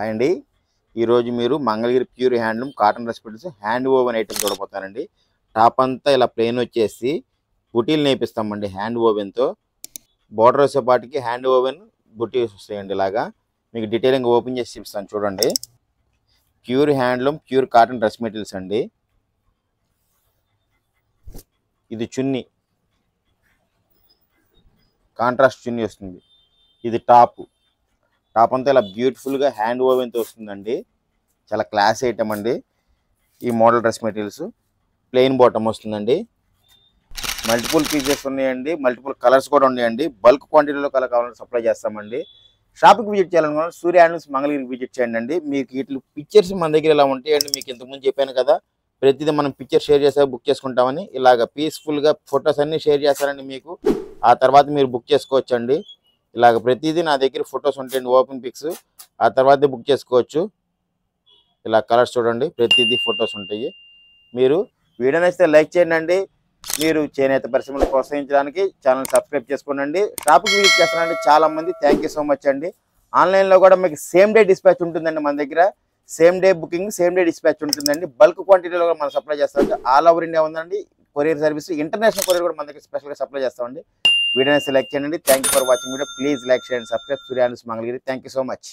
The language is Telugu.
అండి ఈరోజు మీరు Mangalagiri pure handloom cotton dress materials hand woven item చూడబోతారండి. టాప్ అంతా ఇలా ప్లెయిన్ వచ్చేసి బుటీలు నేపిస్తామండి. హ్యాండ్ ఓవెన్తో బోర్డర్ వచ్చే పాటికి హ్యాండ్ ఓవెన్ బుటీస్ వస్తాయండి. ఇలాగా మీకు డీటెయిలింగ్ ఓపెన్ చేసి చూపిస్తాను చూడండి. Pure handloom pure cotton dress materials అండి. ఇది చున్నీ, కాంట్రాస్ట్ చున్నీ వస్తుంది. ఇది టాప్ అంతా ఇలా బ్యూటిఫుల్గా హ్యాండ్ ఓవెన్తో వస్తుందండి. చాలా క్లాస్ ఐటమ్ అండి. ఈ model dress materials plain bottom వస్తుందండి. మల్టిపుల్ పీసెస్ ఉన్నాయండి, మల్టిపుల్ కలర్స్ కూడా ఉన్నాయండి. బల్క్ క్వాంటిటీలో కలర్ కావాలంటే సప్లై చేస్తామండి. షాప్కి విజిట్ చేయాలనుకున్న సూర్య హ్యాండ్లూమ్స్ మంగళగిరికి విజిట్ చేయండి. మీకు ఇట్లా పిక్చర్స్ మన దగ్గర ఇలా ఉంటాయండి. మీకు ఇంతకుముందు చెప్పాను కదా, ప్రతిదీ మనం పిక్చర్ షేర్ చేసా బుక్ చేసుకుంటామని. ఇలాగ పీస్ఫుల్గా ఫొటోస్ అన్నీ షేర్ చేస్తారండి మీకు. ఆ తర్వాత మీరు బుక్ చేసుకోవచ్చండి. ఇలాగ ప్రతిదీ నా దగ్గర ఫొటోస్ ఉంటాయండి, ఓపెన్ పిక్స్. ఆ తర్వాత బుక్ చేసుకోవచ్చు. ఇలా కలర్స్ చూడండి, ప్రతిదీ ఫొటోస్ ఉంటాయి. మీరు వీడియో నచ్చితే లైక్ చేయండి. మీరు చేనేత పరిశ్రమలు ప్రోత్సహించడానికి ఛానల్ సబ్స్క్రైబ్ చేసుకోండి. షాప్కి విజిట్ చేస్తానండి చాలామంది. థ్యాంక్ యూ సో మచ్ అండి. ఆన్లైన్లో కూడా మీకు సేమ్ డే డిస్పాచ్ ఉంటుందండి. మన దగ్గర same day booking, same day dispatch ఉంటుందండి. బల్క్ క్వాంటిటీలో కూడా మనం సప్లై చేస్తామండి. ఆల్ ఓవర్ ఇండియా ఉందండి కొరియర్ సర్వీస్. ఇంటర్నేషనల్ కొరియర్ కూడా మన దగ్గర స్పెషల్గా సప్లై చేస్తామండి. వీడియోని సెలెక్ట్ చేయండి. Thank you for watching video. Please like, share and subscribe Surya handlooms Mangalagiri. Thank you so much.